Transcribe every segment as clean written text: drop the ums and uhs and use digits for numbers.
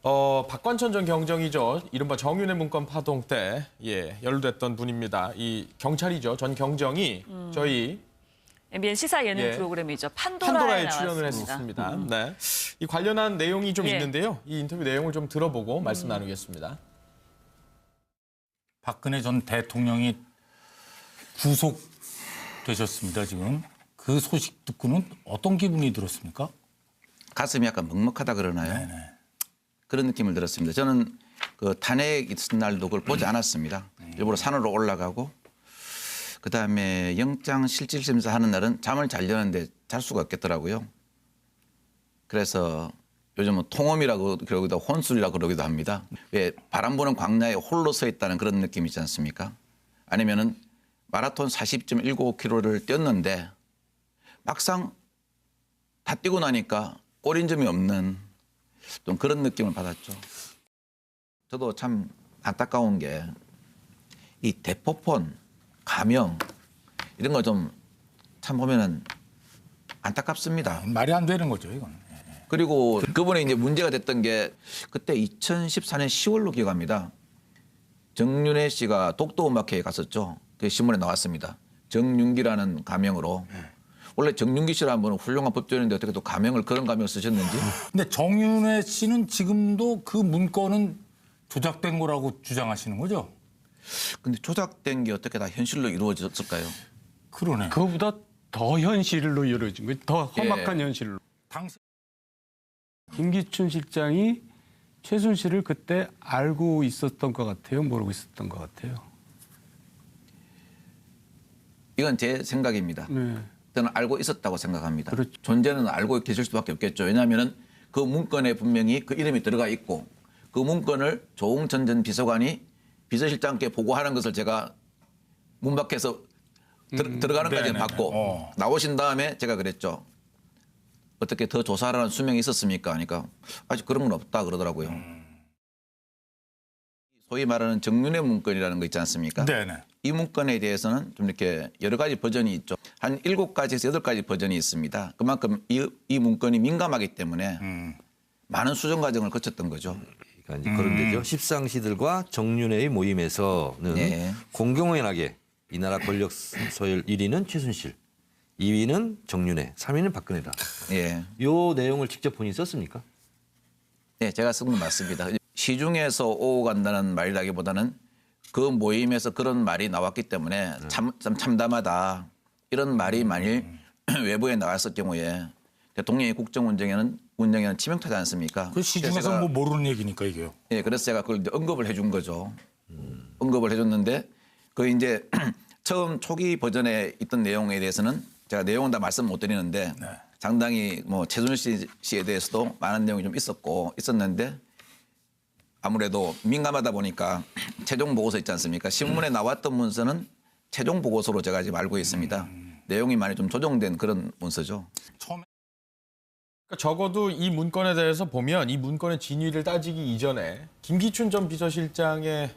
박관천 전 경정이죠. 이른바 정윤회 문건 파동 때 연루됐던 분입니다. 이 경찰이죠. 전 경정이 저희 MBN 시사 예능 프로그램이죠. 판도라에 판도라에 나왔습니다. 출연을 했었습니다. 네, 이 관련한 내용이 좀 있는데요. 이 인터뷰 내용을 좀 들어보고 말씀 나누겠습니다. 박근혜 전 대통령이 구속되셨습니다, 지금. 그 소식 듣고는 어떤 기분이 들었습니까? 가슴이 약간 먹먹하다 그러나요? 네네. 그런 느낌을 들었습니다. 저는 그 탄핵 있은 날도 그걸 보지 않았습니다. 일부러 산으로 올라가고 그다음에 영장 실질심사 하는 날은 잠을 자려는데 잘 수가 없겠더라고요. 그래서 요즘은 통홈이라고 그러기도 하고 혼술이라고 그러기도 합니다. 왜 바람 부는 광야에 홀로 서 있다는 그런 느낌 있지 않습니까? 아니면은 마라톤 40.195km를 뛰었는데 막상 다 뛰고 나니까 꼬린 점이 없는 좀 그런 느낌을 받았죠. 저도 참 안타까운 게 이 대포폰, 감형 이런 거 좀 참 보면은 안타깝습니다. 말이 안 되는 거죠, 이건. 그리고 그분이 이제 문제가 됐던 게 그때 2014년 10월로 기억합니다. 정윤회 씨가 독도음악회에 갔었죠. 그 신문에 나왔습니다. 정윤기라는 가명으로. 원래 정윤기 씨라는 분은 훌륭한 법조인인데 어떻게 또 가명을 그런 가명을 쓰셨는지. 근데 정윤회 씨는 지금도 그 문건은 조작된 거라고 주장하시는 거죠? 근데 조작된 게 어떻게 다 현실로 이루어졌을까요? 그러네. 그거보다 더 현실로 이루어진 거예요. 더 험악한 현실로. 당시 김기춘 실장이 최순실을 그때 알고 있었던 것 같아요? 모르고 있었던 것 같아요? 이건 제 생각입니다. 네. 저는 알고 있었다고 생각합니다. 그렇죠. 존재는 알고 계실 수밖에 없겠죠. 왜냐하면 그 문건에 분명히 그 이름이 들어가 있고 그 문건을 조홍천 전 비서관이 비서실장께 보고하는 것을 제가 문 밖에서 들어가는 까지 봤고 나오신 다음에 제가 그랬죠. 어떻게 더 조사하라는 수명이 있었습니까? 하니까 아직 그런 건 없다 그러더라고요. 소위 말하는 정윤회 문건이라는 거 있지 않습니까? 네네. 이 문건에 대해서는 좀 이렇게 여러 가지 버전이 있죠. 한 7가지에서 8가지 버전이 있습니다. 그만큼 이 문건이 민감하기 때문에 많은 수정 과정을 거쳤던 거죠. 그러니까 이제 그런 데죠. 십상시들과 정윤회의 모임에서는 네. 공공연하게 이 나라 권력 서열 1위는 최순실, 2위는 정윤회, 3위는 박근혜다. 예. 요 내용을 직접 본인이 썼습니까? 네, 제가 쓴 건 맞습니다. 시중에서 오고 간다는 말이라기보다는 그 모임에서 그런 말이 나왔기 때문에 참 참담하다. 이런 말이 만일 외부에 나왔을 경우에 대통령의 국정 운영에는 치명타지 않습니까? 그 시중에서 뭐 모르는 얘기니까 이게요. 예, 그래서 제가 그걸 이제 언급을 해준 거죠. 언급을 해줬는데 그 이제 처음 초기 버전에 있던 내용에 대해서는 제가 내용은 다 말씀 못 드리는데 상당히 뭐 최순실 씨에 대해서도 많은 내용이 좀 있었는데 아무래도 민감하다 보니까 최종 보고서 있지 않습니까? 신문에 나왔던 문서는 최종 보고서로 제가 지금 알고 있습니다. 내용이 많이 좀 조정된 그런 문서죠. 처음에 그러니까 적어도 이 문건에 대해서 보면 이 문건의 진위를 따지기 이전에 김기춘 전 비서실장의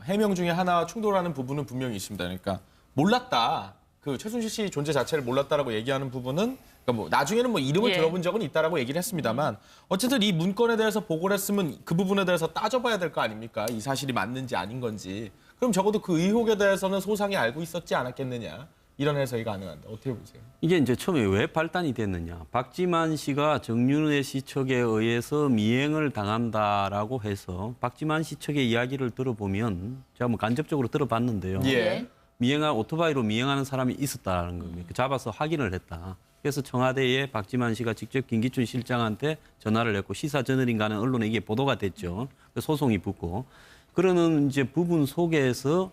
해명 중에 하나와 충돌하는 부분은 분명히 있습니다. 그러니까 몰랐다. 그 최순실 씨 존재 자체를 몰랐다라고 얘기하는 부분은 그러니까 뭐 나중에는 뭐 이름을 들어본 적은 있다라고 얘기를 했습니다만 어쨌든 이 문건에 대해서 보고를 했으면 그 부분에 대해서 따져봐야 될 거 아닙니까? 이 사실이 맞는지 아닌 건지. 그럼 적어도 그 의혹에 대해서는 소상히 알고 있었지 않았겠느냐. 이런 해석이 가능한데 어떻게 보세요? 이게 이제 처음에 왜 발단이 됐느냐. 박지만 씨가 정윤회 씨 측에 의해서 미행을 당한다라고 해서 박지만 씨 측의 이야기를 들어보면 제가 뭐 간접적으로 들어봤는데요. 예. 오토바이로 미행하는 사람이 있었다는 겁니다. 잡아서 확인을 했다. 그래서 청와대에 박지만 씨가 직접 김기춘 실장한테 전화를 했고 시사저널인가는 언론에 이게 보도가 됐죠. 소송이 붙고 그러는 이제 부분 속에서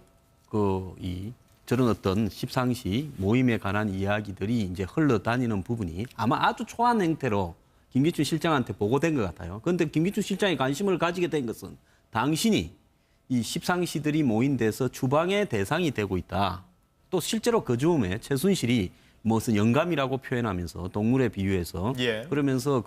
저런 어떤 십상시 모임에 관한 이야기들이 이제 흘러다니는 부분이 아마 아주 초안 행태로 김기춘 실장한테 보고된 것 같아요. 그런데 김기춘 실장이 관심을 가지게 된 것은 당신이 이 십상시들이 모인 데서 주방의 대상이 되고 있다. 또 실제로 그 즈음에 최순실이 무슨 영감이라고 표현하면서 동물에 비유해서 그러면서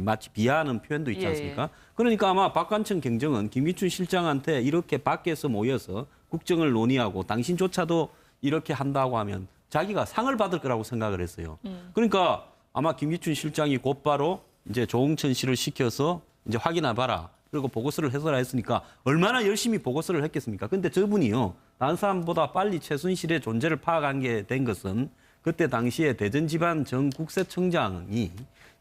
마치 비하하는 표현도 있지 않습니까? 그러니까 아마 박관천 경정은 김기춘 실장한테 이렇게 밖에서 모여서 국정을 논의하고 당신조차도 이렇게 한다고 하면 자기가 상을 받을 거라고 생각을 했어요. 그러니까 아마 김기춘 실장이 곧바로 이제 조홍천 씨를 시켜서 이제 확인해봐라. 그리고 보고서를 해서라 했으니까 얼마나 열심히 보고서를 했겠습니까? 근데 저분이요. 다른 사람보다 빨리 최순실의 존재를 파악하게 된 것은 그때 당시에 대전지방 전 국세청장이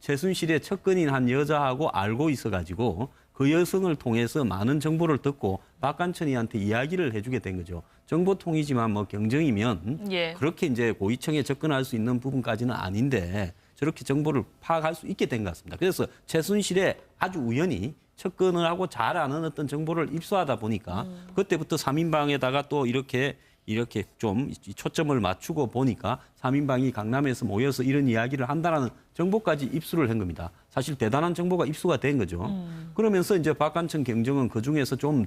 최순실의 척근인 한 여자하고 알고 있어가지고 그 여성을 통해서 많은 정보를 듣고 박관천이한테 이야기를 해주게 된 거죠. 정보통이지만 뭐 경정이면 예. 그렇게 이제 고위층에 접근할 수 있는 부분까지는 아닌데 저렇게 정보를 파악할 수 있게 된 것 같습니다. 그래서 최순실의 아주 우연히 접근을 하고 잘 아는 어떤 정보를 입수하다 보니까 그때부터 3인방에다가 또 이렇게 좀 초점을 맞추고 보니까 3인방이 강남에서 모여서 이런 이야기를 한다라는 정보까지 입수를 한 겁니다. 사실 대단한 정보가 입수가 된 거죠. 그러면서 이제 박관천 경정은 그중에서 좀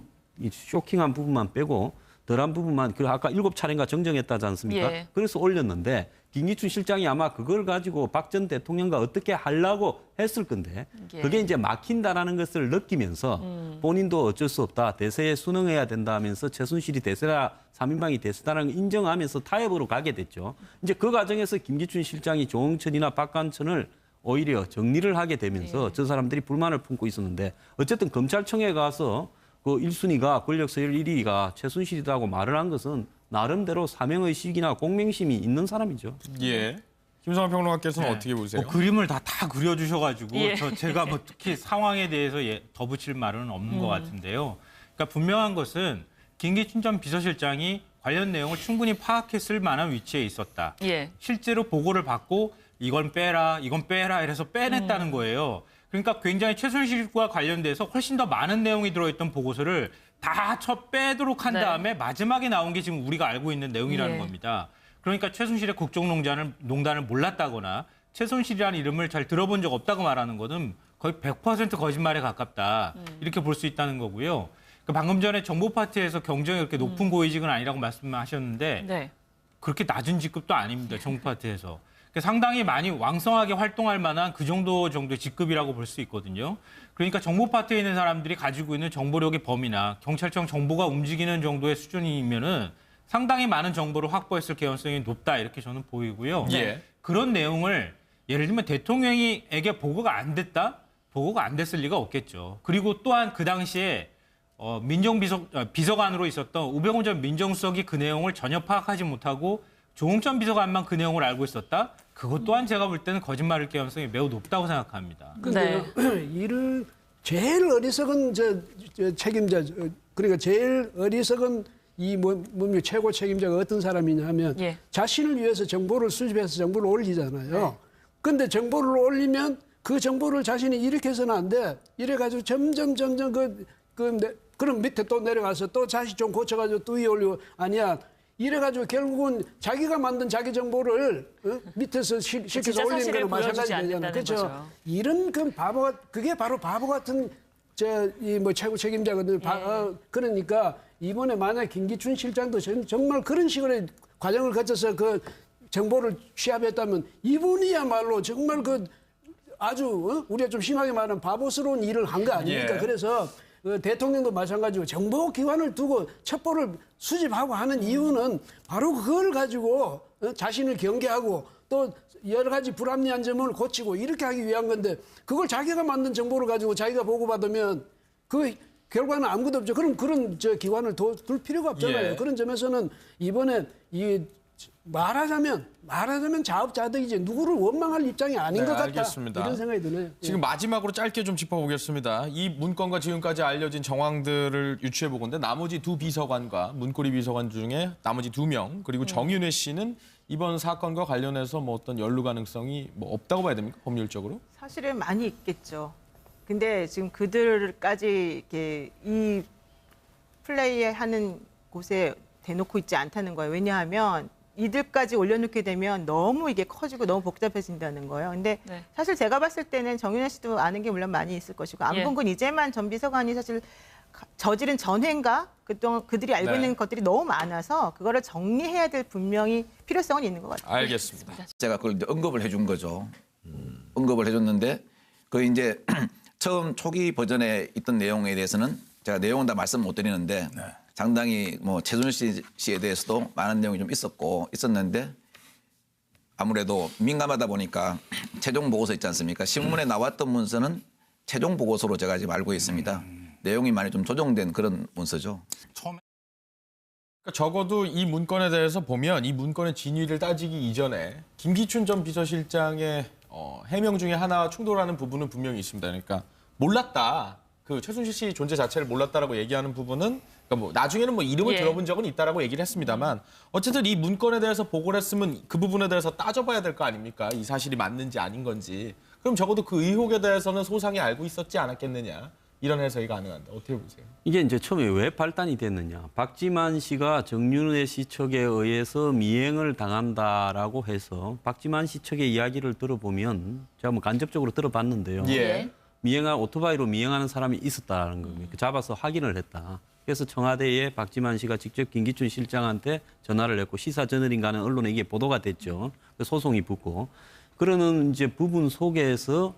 쇼킹한 부분만 빼고 덜한 부분만 그 아까 7차례인가 정정했다지 않습니까? 예. 그래서 올렸는데 김기춘 실장이 아마 그걸 가지고 박 전 대통령과 어떻게 하려고 했을 건데 예. 그게 이제 막힌다라는 것을 느끼면서 본인도 어쩔 수 없다. 대세에 순응해야 된다 하면서 최순실이 대세라 3인방이 대세다라는 걸 인정하면서 타협으로 가게 됐죠. 이제 그 과정에서 김기춘 실장이 조응천이나 박관천을 오히려 정리를 하게 되면서 저 사람들이 불만을 품고 있었는데 어쨌든 검찰청에 가서 그 1순위가 권력 서열 1위가 최순실이라고 말을 한 것은 나름대로 사명의식이나 공명심이 있는 사람이죠. 예. 김성환 평론가께서는 네. 어떻게 보세요? 뭐 그림을 다 그려주셔가지고 예. 제가 뭐 특히 상황에 대해서 덧붙일 말은 없는 것 같은데요. 그러니까 분명한 것은 김기춘 전 비서실장이 관련 내용을 충분히 파악했을 만한 위치에 있었다. 예. 실제로 보고를 받고 이건 빼라, 이건 빼라 이래서 빼냈다는 거예요. 그러니까 굉장히 최순실과 관련돼서 훨씬 더 많은 내용이 들어있던 보고서를 다 빼도록 한 네. 다음에 마지막에 나온 게 지금 우리가 알고 있는 내용이라는 예. 겁니다. 그러니까 최순실의 국정농단을 몰랐다거나 최순실이라는 이름을 잘 들어본 적 없다고 말하는 것은 거의 100% 거짓말에 가깝다. 이렇게 볼 수 있다는 거고요. 그러니까 방금 전에 정보 파트에서 경정이 그렇게 높은 고위직은 아니라고 말씀하셨는데 네. 그렇게 낮은 직급도 아닙니다. 정보 파트에서. 그러니까 상당히 많이 왕성하게 활동할 만한 그 정도의 직급이라고 볼 수 있거든요. 그러니까 정보 파트에 있는 사람들이 가지고 있는 정보력의 범위나 경찰청 정보가 움직이는 정도의 수준이면은 상당히 많은 정보를 확보했을 개연성이 높다 이렇게 저는 보이고요. 예. 그런 내용을 예를 들면 대통령에게 보고가 안 됐다? 보고가 안 됐을 리가 없겠죠. 그리고 또한 그 당시에 비서관으로 있었던 우병우 전 민정수석이 그 내용을 전혀 파악하지 못하고 조응천 비서관만 그 내용을 알고 있었다? 그것 또한 제가 볼 때는 거짓말일 가능성이 매우 높다고 생각합니다. 근데 이를 제일 어리석은 책임자, 그러니까 제일 어리석은 최고 책임자가 어떤 사람이냐면 예. 자신을 위해서 정보를 수집해서 정보를 올리잖아요. 근데 정보를 올리면 그 정보를 자신이 이렇게 해서는 안 돼. 이래가지고 점점 그럼 밑에 또 내려가서 또 다시 좀 고쳐가지고 또 위에 올리고 아니야. 이래가지고 결국은 자기가 만든 자기 정보를 밑에서 시켜서 진짜 올리는 사실을 거는 마찬가지 보여주지 되잖아요. 않는다는 그렇죠. 거죠. 이런 그게 바로 바보 같은 최고 책임자거든요. 그러니까 이번에 만약 김기춘 실장도 정말 그런 식으로 과정을 거쳐서 그 정보를 취합했다면 이분이야말로 정말 아주 우리가 좀 심하게 말하면 바보스러운 일을 한 거 아닙니까? 예. 그래서 대통령도 마찬가지고 정보기관을 두고 첩보를 수집하고 하는 이유는 바로 그걸 가지고 자신을 경계하고 또 여러 가지 불합리한 점을 고치고 이렇게 하기 위한 건데 그걸 자기가 만든 정보를 가지고 자기가 보고받으면 그 결과는 아무것도 없죠. 그럼 그런 기관을 둘 필요가 없잖아요. 예. 그런 점에서는 이번에 말하자면 자업자득이지 누구를 원망할 입장이 아닌 것 같다. 알겠습니다. 이런 생각이 드네요. 지금 마지막으로 짧게 좀 짚어보겠습니다. 이 문건과 지금까지 알려진 정황들을 유추해보건데 나머지 두 비서관과 문고리 비서관 중에 나머지 2명 그리고 정윤회 씨는 이번 사건과 관련해서 뭐 어떤 연루 가능성이 뭐 없다고 봐야 됩니까? 법률적으로? 사실은 많이 있겠죠. 근데 지금 그들까지 이렇게 이 플레이하는 곳에 대놓고 있지 않다는 거예요. 왜냐하면 이들까지 올려놓게 되면 너무 이게 커지고 너무 복잡해진다는 거예요. 근데 네. 사실 사실 제가 봤을 때는 정윤혜 씨도 아는 게 물론 많이 있을 것이고 안봉근 이재만 전 비서관이 사실 저지른 전횡과 그동안 그들이 알고 네. 있는 것들이 너무 많아서 그거를 정리해야 될 분명히 필요성은 있는 것 같아요. 알겠습니다. 제가 그걸 이제 언급을 해준 거죠. 언급을 해줬는데 그 이제 처음 초기 버전에 있던 내용에 대해서는 제가 내용은 다 말씀 못 드리는데 상당히 뭐 최순실 씨에 대해서도 많은 내용이 좀 있었는데 아무래도 민감하다 보니까 최종 보고서 있지 않습니까? 신문에 나왔던 문서는 최종 보고서로 제가 지금 알고 있습니다. 내용이 많이 좀 조정된 그런 문서죠. 그러니까 적어도 이 문건에 대해서 보면 이 문건의 진위를 따지기 이전에 김기춘 전 비서실장의 해명 중에 하나와 충돌하는 부분은 분명히 있습니다. 그러니까 몰랐다. 그 최순실 씨 존재 자체를 몰랐다라고 얘기하는 부분은 그러니까 뭐 나중에는 뭐 이름을 예. 들어본 적은 있다라고 얘기를 했습니다만 어쨌든 이 문건에 대해서 보고를 했으면 그 부분에 대해서 따져봐야 될 거 아닙니까? 이 사실이 맞는지 아닌 건지. 그럼 적어도 그 의혹에 대해서는 소상히 알고 있었지 않았겠느냐. 이런 해석이 가능한데 어떻게 보세요? 이게 이제 처음에 왜 발단이 됐느냐. 박지만 씨가 정윤회 씨 측에 의해서 미행을 당한다라고 해서 박지만 씨 측의 이야기를 들어보면 제가 뭐 간접적으로 들어봤는데요. 예. 오토바이로 미행하는 사람이 있었다는 겁니다. 잡아서 확인을 했다. 그래서 청와대에 박지만 씨가 직접 김기춘 실장한테 전화를 했고 시사저널인가는 언론에 이게 보도가 됐죠. 소송이 붙고 그러는 이제 부분 속에서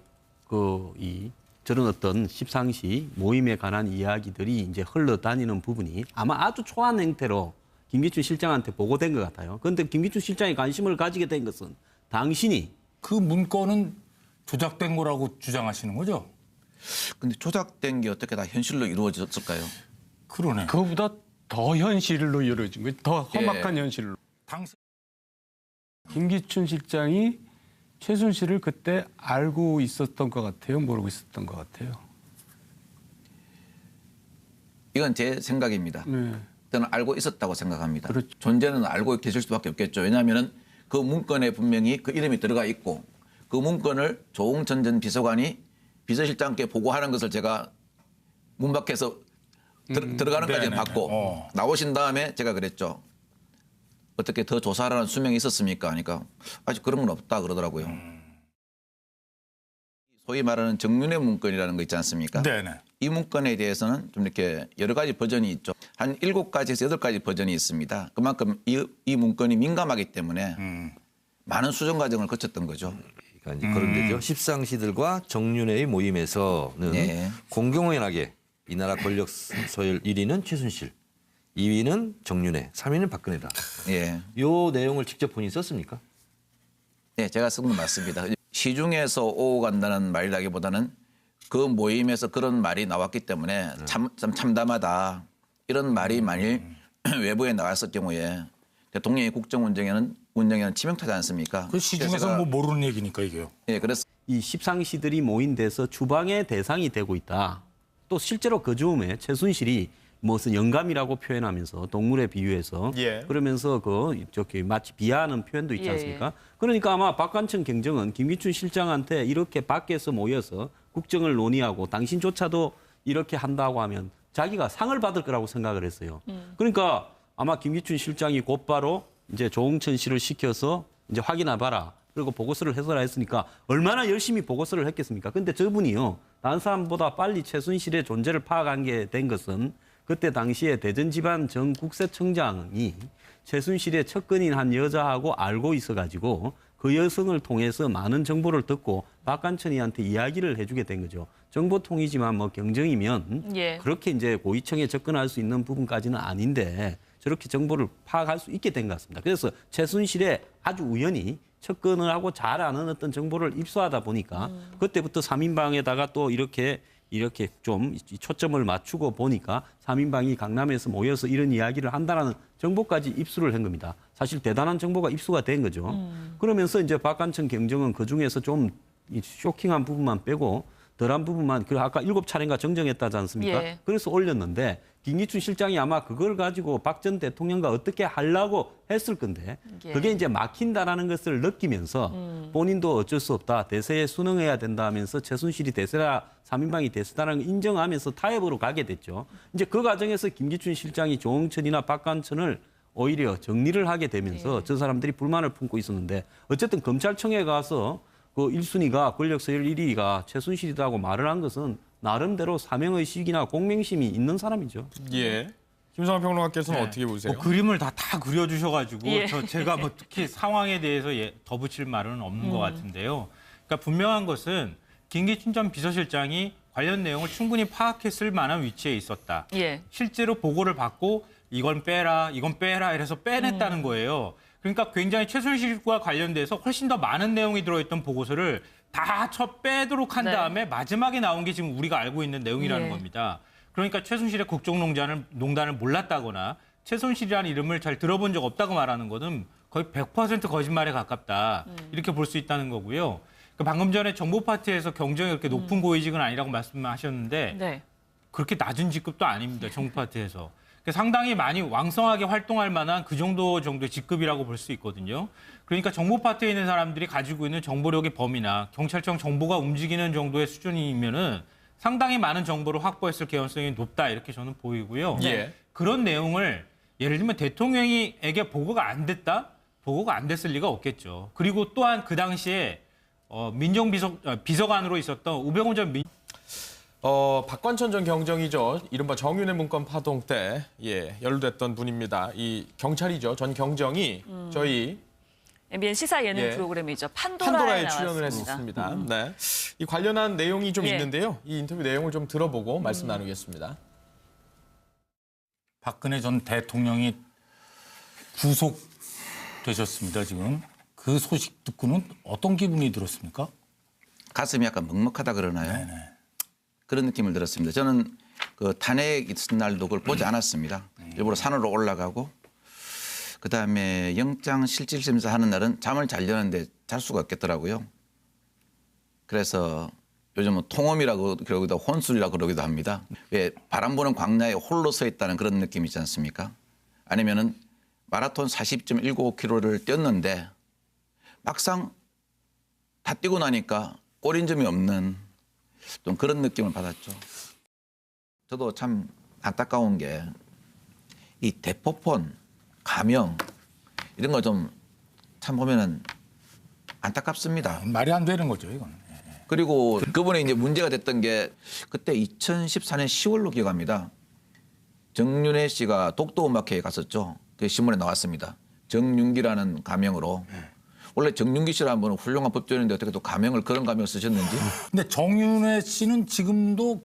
저런 어떤 십상시 모임에 관한 이야기들이 이제 흘러다니는 부분이 아마 아주 초안 행태로 김기춘 실장한테 보고된 것 같아요. 그런데 김기춘 실장이 관심을 가지게 된 것은 당신이 그 문건은 조작된 거라고 주장하시는 거죠? 근데 조작된 게 어떻게 다 현실로 이루어졌을까요? 그러네. 그거보다 더 현실로 이루어진 거예요. 더 험악한 현실로. 당시 김기춘 실장이 최순실을 그때 알고 있었던 것 같아요? 모르고 있었던 것 같아요? 이건 제 생각입니다. 네. 저는 알고 있었다고 생각합니다. 그렇죠. 존재는 알고 계실 수밖에 없겠죠. 왜냐하면 그 문건에 분명히 그 이름이 들어가 있고 그 문건을 조홍천 전 비서관이 비서실장께 보고하는 것을 제가 문 밖에서 들어가는 까지 네네네. 봤고 나오신 다음에 제가 그랬죠. 어떻게 더 조사하라는 수명이 있었습니까? 하니까 아직 그런 건 없다 그러더라고요. 소위 말하는 정윤회 문건이라는 거 있지 않습니까? 네네. 이 문건에 대해서는 좀 이렇게 여러 가지 버전이 있죠. 한 7가지에서 8가지 버전이 있습니다. 그만큼 이 문건이 민감하기 때문에 많은 수정 과정을 거쳤던 거죠. 그러니까 이제 그런 데죠. 십상시들과 정윤회의 모임에서는 네. 공공연하게 이 나라 권력 서열 1위는 최순실, 2위는 정윤회, 3위는 박근혜다. 예. 요 내용을 직접 본인이 썼습니까? 네, 제가 쓴 건 맞습니다. 시중에서 오고 간다는 말이라기보다는 그 모임에서 그런 말이 나왔기 때문에 참 참담하다. 이런 말이 만일 외부에 나왔을 경우에 대통령의 국정 운영에는 치명타지 않습니까? 그 시중에서 뭐 모르는 얘기니까 이게요. 예, 그래서 이 십상시들이 모인 데서 주방의 대상이 되고 있다. 또 실제로 그 즈음에 최순실이 무슨 영감이라고 표현하면서 동물에 비유해서 예. 그러면서 마치 비하하는 표현도 있지 않습니까? 그러니까 아마 박관청 경정은 김기춘 실장한테 이렇게 밖에서 모여서 국정을 논의하고 당신조차도 이렇게 한다고 하면 자기가 상을 받을 거라고 생각을 했어요. 그러니까 아마 김기춘 실장이 곧바로 이제 조홍천 씨를 시켜서 이제 확인해봐라. 그리고 보고서를 해서라 했으니까 얼마나 열심히 보고서를 했겠습니까? 근데 저분이요. 다른 사람보다 빨리 최순실의 존재를 파악하게 된 것은 그때 당시에 대전지방 전 국세청장이 최순실의 척근인 한 여자하고 알고 있어가지고 그 여성을 통해서 많은 정보를 듣고 박관천이한테 이야기를 해주게 된 거죠. 정보통이지만 뭐 경정이면 예. 그렇게 이제 고위층에 접근할 수 있는 부분까지는 아닌데 저렇게 정보를 파악할 수 있게 된 것 같습니다. 그래서 최순실의 아주 우연히 접근을 하고 잘 아는 어떤 정보를 입수하다 보니까 그때부터 3인방에다가 또 이렇게 좀 초점을 맞추고 보니까 3인방이 강남에서 모여서 이런 이야기를 한다는 정보까지 입수를 한 겁니다. 사실 대단한 정보가 입수가 된 거죠. 그러면서 이제 박관청 경정은 그중에서 좀 쇼킹한 부분만 빼고 덜한 부분만 아까 7차례인가 정정했다지 않습니까? 예. 그래서 올렸는데 김기춘 실장이 아마 그걸 가지고 박 전 대통령과 어떻게 하려고 했을 건데 예. 그게 이제 막힌다라는 것을 느끼면서 본인도 어쩔 수 없다. 대세에 순응해야 된다 하면서 최순실이 대세라 3인방이 대세다라는 걸 인정하면서 타협으로 가게 됐죠. 이제 그 과정에서 김기춘 실장이 조홍천이나 박관천을 오히려 정리를 하게 되면서 저 사람들이 불만을 품고 있었는데 어쨌든 검찰청에 가서 그 1순위가 권력 서열 1위가 최순실이라고 말을 한 것은 나름대로 사명의식이나 공명심이 있는 사람이죠. 예. 김성환 평론가께서는 어떻게 보세요? 그림을 다 그려주셔가지고 예. 제가 뭐 특히 상황에 대해서 덧붙일 말은 없는 것 같은데요. 그러니까 분명한 것은 김기춘 전 비서실장이 관련 내용을 충분히 파악했을 만한 위치에 있었다. 예. 실제로 보고를 받고 이건 빼라 이래서 빼냈다는 거예요. 그러니까 굉장히 최순실과 관련돼서 훨씬 더 많은 내용이 들어있던 보고서를 다 빼도록 한 네. 다음에 마지막에 나온 게 지금 우리가 알고 있는 내용이라는 예. 겁니다. 그러니까 최순실의 국정농단을 몰랐다거나 최순실이라는 이름을 잘 들어본 적 없다고 말하는 것은 거의 100% 거짓말에 가깝다. 이렇게 볼 수 있다는 거고요. 방금 전에 정보 파트에서 경정이 그렇게 높은 고위직은 아니라고 말씀하셨는데 네. 그렇게 낮은 직급도 아닙니다. 정보 파트에서. 상당히 많이 왕성하게 활동할 만한 그 정도의 직급이라고 볼 수 있거든요. 그러니까 정보 파트에 있는 사람들이 가지고 있는 정보력의 범위나 경찰청 정보가 움직이는 정도의 수준이면은 상당히 많은 정보를 확보했을 개연성이 높다 이렇게 저는 보이고요. 예. 그런 내용을 예를 들면 대통령에게 보고가 안 됐다? 보고가 안 됐을 리가 없겠죠. 그리고 또한 그 당시에 비서관으로 있었던 우병우 전 박관천 전 경정이죠. 이른바 정윤회 문건 파동 때 연루됐던 분입니다. 이 경찰이죠. 전 경정이 저희 MBN 시사 예능 예. 프로그램이죠. 판도라에 판도라에 출연을 나왔습니다. 했었습니다. 네. 이 관련한 내용이 좀 예. 있는데요. 이 인터뷰 내용을 좀 들어보고 말씀 나누겠습니다. 박근혜 전 대통령이 구속되셨습니다, 지금. 그 소식 듣고는 어떤 기분이 들었습니까? 가슴이 약간 먹먹하다 그러나요? 네네. 그런 느낌을 들었습니다. 저는 그 탄핵 있은 날도 그걸 보지 않았습니다. 일부러 산으로 올라가고 그다음에 영장 실질심사 하는 날은 잠을 자려는데 잘 수가 없겠더라고요. 그래서 요즘은 통홈이라고 그러기도 하고 혼술이라고 그러기도 합니다. 왜 바람 부는 광야에 홀로 서 있다는 그런 느낌 있지 않습니까? 아니면은 마라톤 40.195km를 뛰었는데 막상 다 뛰고 나니까 꼬린 점이 없는 좀 그런 느낌을 받았죠. 저도 참 안타까운 게 이 대포폰, 가명 이런 거 좀 참 보면은 안타깝습니다. 말이 안 되는 거죠, 이건. 그리고 그분이 이제 문제가 됐던 게 그때 2014년 10월로 기억합니다. 정윤회 씨가 독도음악회에 갔었죠. 그 신문에 나왔습니다. 정윤기라는 가명으로. 원래 정윤기 씨라는 분은 훌륭한 법조인인데 어떻게 또 가명을 그런 가명을 쓰셨는지. 근데 정윤회 씨는 지금도